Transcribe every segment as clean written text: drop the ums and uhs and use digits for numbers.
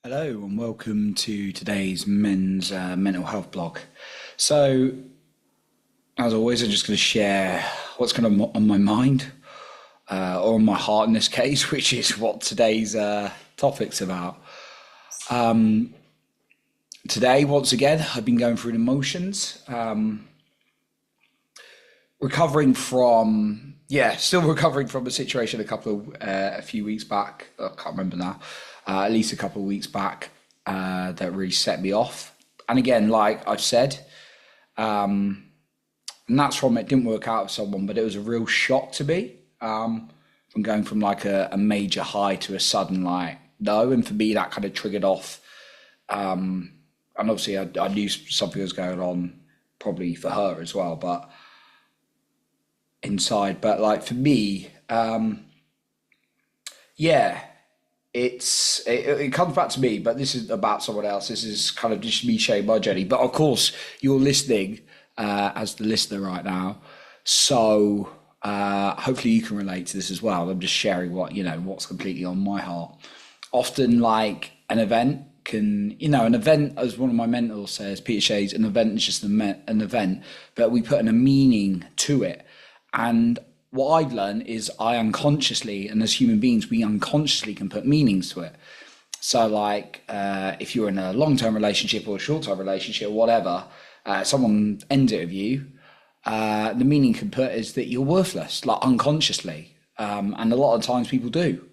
Hello and welcome to today's men's mental health blog. So, as always, I'm just going to share what's kind of on my mind, or on my heart in this case, which is what today's topic's about. Today, once again, I've been going through the motions, recovering from, still recovering from a situation a few weeks back. I can't remember now. At least a couple of weeks back, that really set me off. And again, like I've said, and that's from it didn't work out with someone, but it was a real shock to me, from going from like a major high to a sudden like no. And for me, that kind of triggered off. And obviously, I knew something was going on, probably for her as well, but inside. But like for me, yeah. It comes back to me, but this is about someone else. This is kind of just me sharing my journey. But of course, you're listening as the listener right now, so hopefully you can relate to this as well. I'm just sharing what's completely on my heart. Often, like an event an event, as one of my mentors says, Peter Shay's, an event is just an event, but we put in a meaning to it. And what I've learned is I unconsciously, and as human beings, we unconsciously can put meanings to it. So like, if you're in a long-term relationship or a short-term relationship or whatever, someone ends it with you, the meaning you can put is that you're worthless, like unconsciously. And a lot of times people do,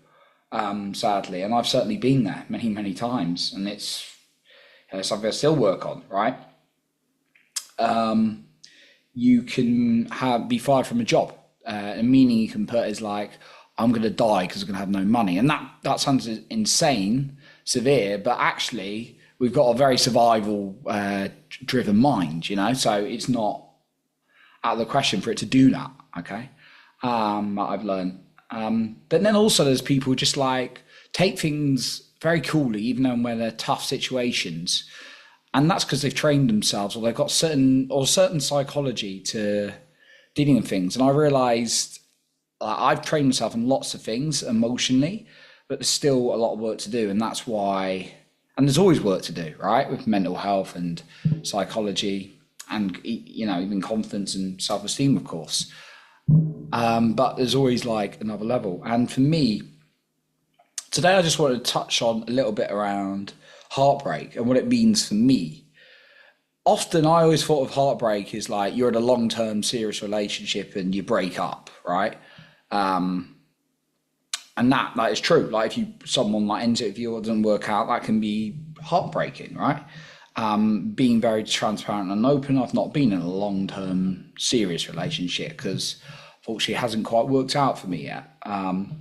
sadly. And I've certainly been there many, many times. And it's something I still work on, right? You can be fired from a job. A meaning you can put is like, I'm going to die because I'm going to have no money. And that sounds insane, severe, but actually we've got a very survival driven mind, so it's not out of the question for it to do that, okay? I've learned. But then also there's people just like take things very coolly, even though when they're tough situations. And that's because they've trained themselves, or they've got certain psychology to dealing with things. And I realized I've trained myself in lots of things emotionally, but there's still a lot of work to do. And that's why, and there's always work to do, right? With mental health and psychology and, even confidence and self-esteem, of course. But there's always like another level. And for me, today I just wanted to touch on a little bit around heartbreak and what it means for me. Often I always thought of heartbreak as like you're in a long-term serious relationship and you break up, right? And that is true. Like if someone like ends it with you or doesn't work out, that can be heartbreaking, right? Being very transparent and open, I've not been in a long-term serious relationship because fortunately it hasn't quite worked out for me yet. And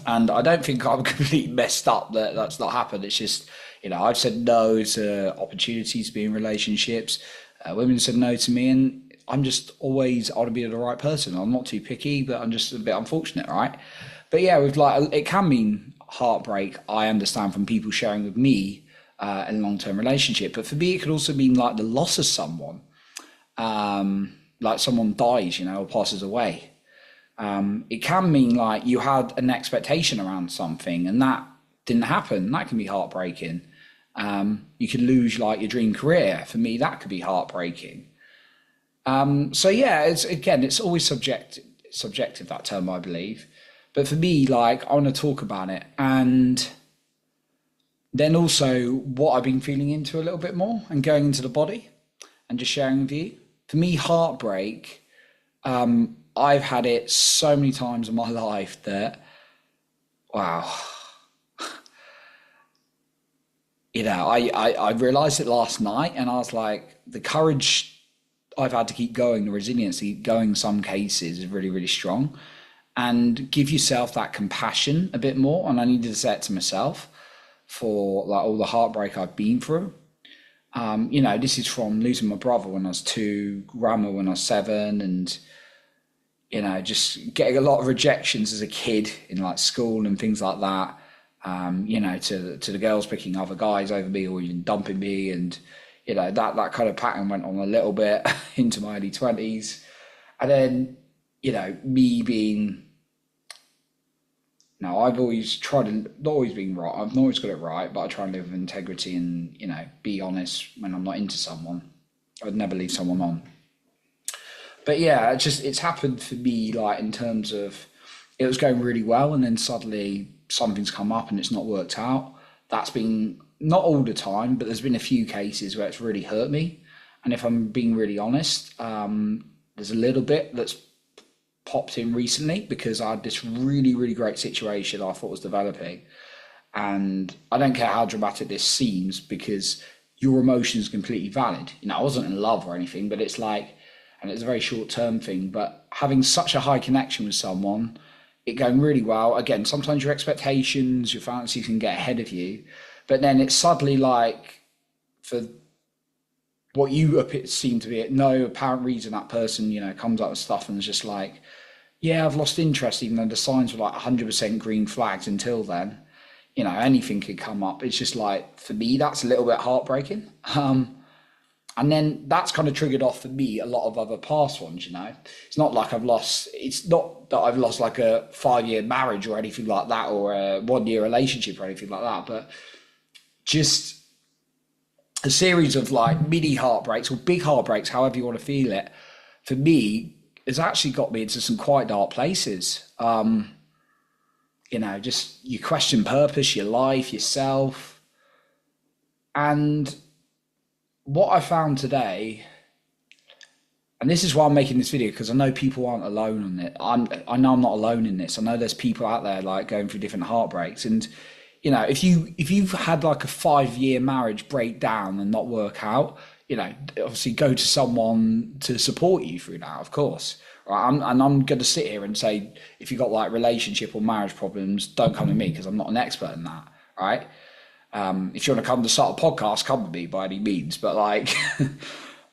I don't think I'm completely messed up that that's not happened. It's just, I've said no to opportunities to be in relationships. Women said no to me, and I'm just always, I want to be the right person. I'm not too picky, but I'm just a bit unfortunate, right? But yeah, with like, it can mean heartbreak. I understand from people sharing with me in a long-term relationship, but for me, it could also mean like the loss of someone, like someone dies, or passes away. It can mean like you had an expectation around something and that didn't happen. That can be heartbreaking. You could lose like your dream career. For me, that could be heartbreaking. So yeah, it's always subjective, that term, I believe. But for me, like, I want to talk about it, and then also what I've been feeling into a little bit more and going into the body and just sharing with you. For me, heartbreak, I've had it so many times in my life that, wow. I realized it last night, and I was like, the courage I've had to keep going, the resilience to keep going in some cases is really, really strong. And give yourself that compassion a bit more. And I needed to say it to myself for like all the heartbreak I've been through. This is from losing my brother when I was 2, grandma when I was 7, and just getting a lot of rejections as a kid in like school and things like that. To the girls picking other guys over me or even dumping me, and that kind of pattern went on a little bit into my early 20s. And then me being Now, I've always tried to, not always been right, I've not always got it right, but I try and live with integrity and, be honest when I'm not into someone. I'd never leave someone on. But yeah, it's happened for me, like in terms of it was going really well and then suddenly something's come up and it's not worked out. That's been not all the time, but there's been a few cases where it's really hurt me. And if I'm being really honest, there's a little bit that's popped in recently because I had this really, really great situation I thought was developing. And I don't care how dramatic this seems because your emotion is completely valid. I wasn't in love or anything, but it's like, and it's a very short term thing, but having such a high connection with someone, it going really well. Again, sometimes your expectations, your fantasies can get ahead of you, but then it's suddenly like, for what you seem to be no apparent reason, that person, comes up with stuff and is just like, yeah, I've lost interest, even though the signs were like 100% green flags until then. Anything could come up. It's just like, for me, that's a little bit heartbreaking. And then that's kind of triggered off for me a lot of other past ones, It's not like it's not that I've lost like a 5-year marriage or anything like that, or a 1-year relationship or anything like that, but just a series of like mini heartbreaks or big heartbreaks, however you want to feel it, for me, has actually got me into some quite dark places. Just you question purpose, your life, yourself. And what I found today, and this is why I'm making this video, because I know people aren't alone on it. I know I'm not alone in this. I know there's people out there like going through different heartbreaks. And, if you've had like a 5-year marriage break down and not work out, obviously go to someone to support you through that, of course. Right? I'm going to sit here and say, if you've got like relationship or marriage problems, don't come to me because I'm not an expert in that, right? If you want to come to start a podcast, come with me by any means. But like,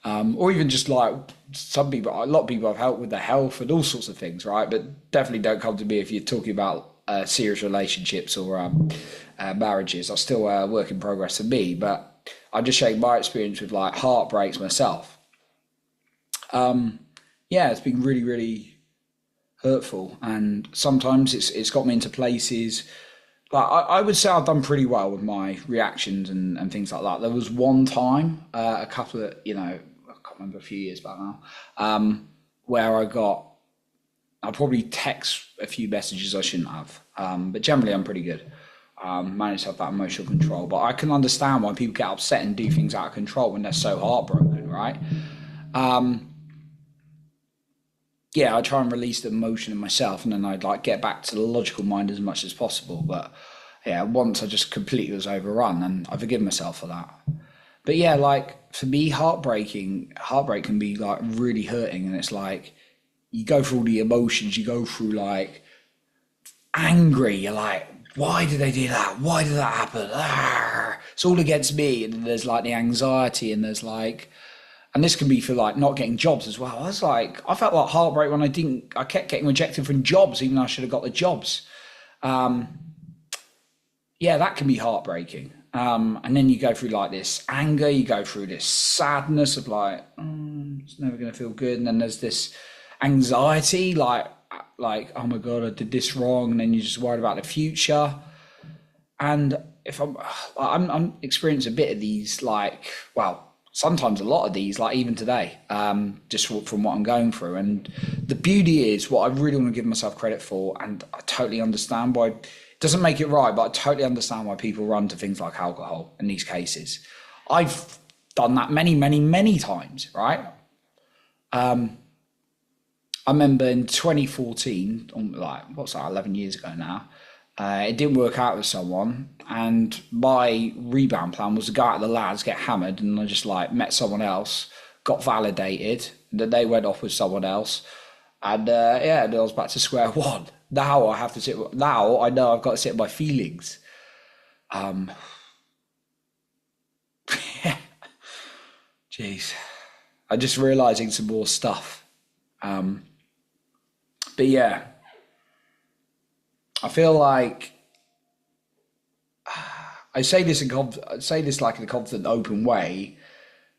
or even just like a lot of people I've helped with their health and all sorts of things, right? But definitely don't come to me if you're talking about serious relationships or marriages. Are still a work in progress for me, but I'm just sharing my experience with like heartbreaks myself. It's been really, really hurtful, and sometimes it's got me into places. Like I would say I've done pretty well with my reactions and things like that. There was one time, a couple of, I can't remember, a few years back now, where I probably text a few messages I shouldn't have. But generally I'm pretty good. Manage to have that emotional control. But I can understand why people get upset and do things out of control when they're so heartbroken, right? I try and release the emotion in myself, and then I'd like get back to the logical mind as much as possible. But once I just completely was overrun, and I forgive myself for that. But like for me, heartbreak can be like really hurting, and it's like you go through all the emotions, you go through like angry, you're like, why did they do that? Why did that happen? It's all against me. And then there's like the anxiety, and there's like, and this can be for like not getting jobs as well. I felt like heartbreak when I kept getting rejected from jobs, even though I should have got the jobs. That can be heartbreaking. And then you go through like this anger, you go through this sadness of like, it's never going to feel good. And then there's this anxiety, like, oh my God, I did this wrong. And then you're just worried about the future. And if I'm experiencing a bit of these, like, well, sometimes a lot of these, like even today, just from what I'm going through. And the beauty is, what I really want to give myself credit for, and I totally understand why, it doesn't make it right, but I totally understand why people run to things like alcohol in these cases. I've done that many, many, many times, right? I remember in 2014, like, what's that, 11 years ago now, it didn't work out with someone, and my rebound plan was to go out with the lads, get hammered, and I just like met someone else, got validated, that they went off with someone else, and I was back to square one. Now I have to sit. Now I know I've got to sit with my feelings. Jeez, I'm just realizing some more stuff. But yeah, I feel like I say this like in a confident, open way,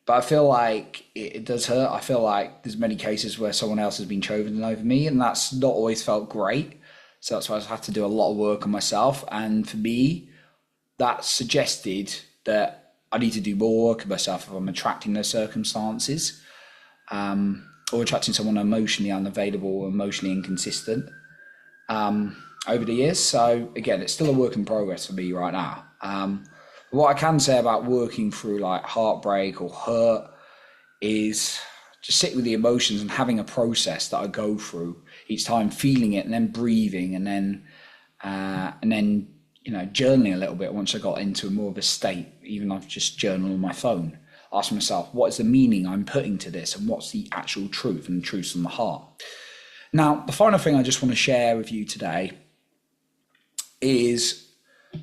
but I feel like it does hurt. I feel like there's many cases where someone else has been chosen over me, and that's not always felt great. So that's why I've had to do a lot of work on myself. And for me, that suggested that I need to do more work on myself if I'm attracting those circumstances, or attracting someone emotionally unavailable or emotionally inconsistent over the years. So again, it's still a work in progress for me right now. What I can say about working through like heartbreak or hurt is just sit with the emotions and having a process that I go through each time, feeling it and then breathing and then journaling a little bit once I got into more of a state. Even I've just journaled on my phone, ask myself, what is the meaning I'm putting to this, and what's the actual truth and the truth from the heart. Now, the final thing I just want to share with you today is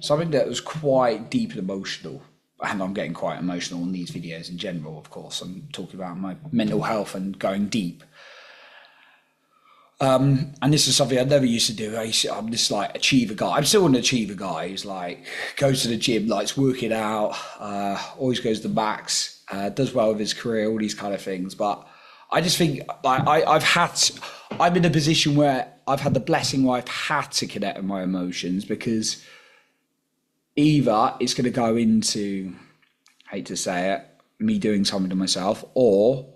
something that was quite deep and emotional. And I'm getting quite emotional in these videos in general, of course. I'm talking about my mental health and going deep. And this is something I never used to do. I'm this like achiever guy. I'm still an achiever guy who's like goes to the gym, likes working out, always goes to the max, does well with his career, all these kind of things. But I just think like I'm in a position where I've had the blessing where I've had to connect with my emotions, because either it's going to go into, hate to say it, me doing something to myself, or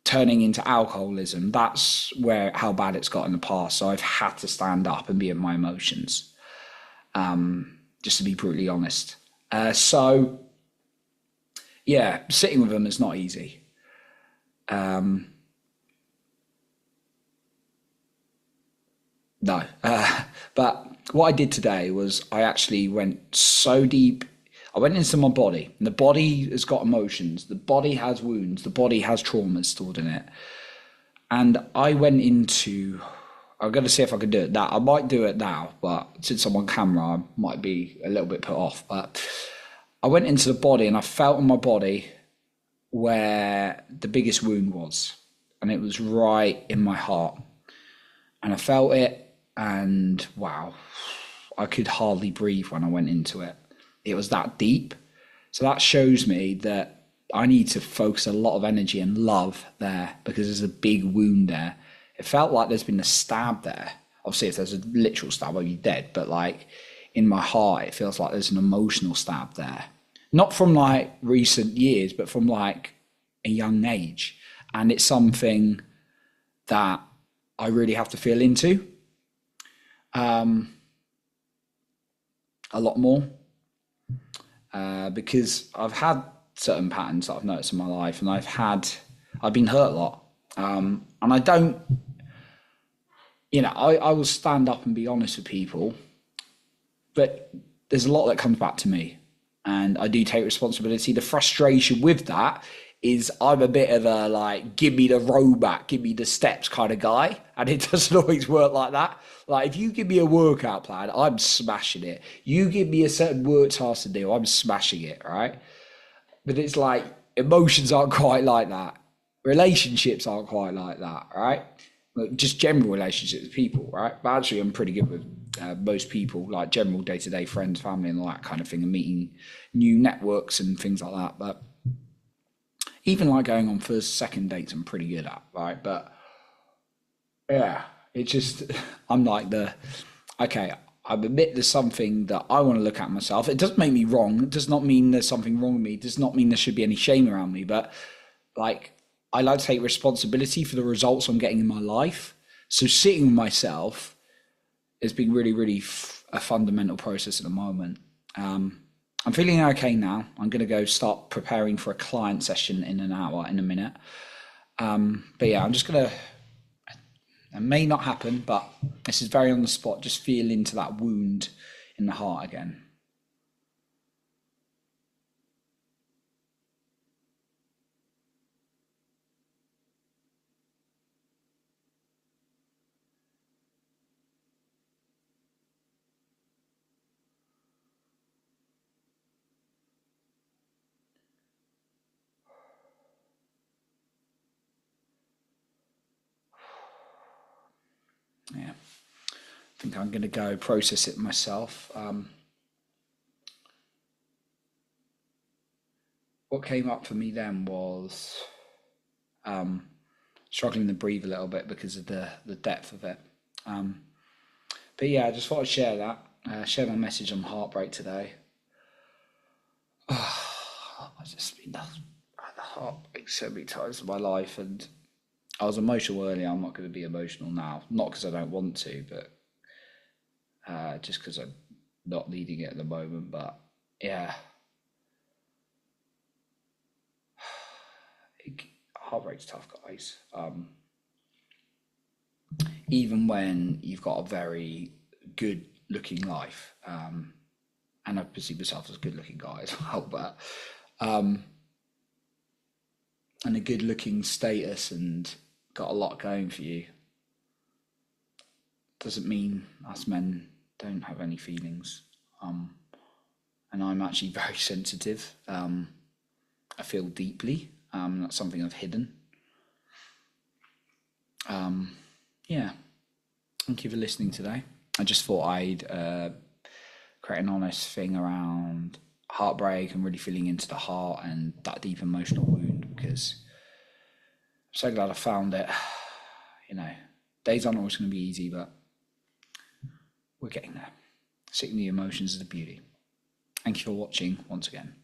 turning into alcoholism. That's how bad it's got in the past. So I've had to stand up and be in my emotions, just to be brutally honest. So yeah, sitting with them is not easy. No. But what I did today was I actually went so deep. I went into my body, and the body has got emotions. The body has wounds. The body has traumas stored in it. And I went into, I'm going to see if I can do it now. I might do it now, but since I'm on camera, I might be a little bit put off. But I went into the body and I felt in my body where the biggest wound was. And it was right in my heart. And I felt it, and wow, I could hardly breathe when I went into it. It was that deep. So that shows me that I need to focus a lot of energy and love there, because there's a big wound there. It felt like there's been a stab there. Obviously, if there's a literal stab, I'll be dead. But like in my heart, it feels like there's an emotional stab there. Not from like recent years, but from like a young age. And it's something that I really have to feel into a lot more, because I've had certain patterns that I've noticed in my life, and I've been hurt a lot, and I don't, I will stand up and be honest with people, but there's a lot that comes back to me, and I do take responsibility. The frustration with that is I'm a bit of a like, give me the roadmap, give me the steps kind of guy. And it doesn't always work like that. Like if you give me a workout plan, I'm smashing it. You give me a certain work task to do, I'm smashing it, right? But it's like emotions aren't quite like that. Relationships aren't quite like that, right? Just general relationships with people, right? But actually I'm pretty good with most people, like general day-to-day friends, family and all that kind of thing, and meeting new networks and things like that. But even like going on first, second dates, I'm pretty good at, right? But yeah, it's just, I'm like okay, I admit there's something that I want to look at myself. It doesn't make me wrong. It does not mean there's something wrong with me. It does not mean there should be any shame around me. But like, I like to take responsibility for the results I'm getting in my life. So sitting with myself has been really, really a fundamental process at the moment. I'm feeling okay now. I'm going to go start preparing for a client session in an hour, in a minute. But yeah, I'm just going to, it may not happen, but this is very on the spot. Just feel into that wound in the heart again. Yeah, I think I'm going to go process it myself. What came up for me then was struggling to breathe a little bit because of the depth of it. But yeah, I just thought I'd share that. Share my message on heartbreak today. I've just been had the heartbreak so many times in my life, and I was emotional earlier. I'm not going to be emotional now. Not because I don't want to, but just because I'm not needing it at the moment. But yeah, heartbreak's tough, guys. Even when you've got a very good looking life, and I perceive myself as a good looking guy as well, but and a good looking status and got a lot going for you, doesn't mean us men don't have any feelings. And I'm actually very sensitive. I feel deeply. That's something I've hidden. Yeah. Thank you for listening today. I just thought I'd create an honest thing around heartbreak and really feeling into the heart and that deep emotional wound, because I'm so glad I found it. You know, days aren't always going to be easy, but we're getting there. Sitting the emotions is the beauty. Thank you for watching once again.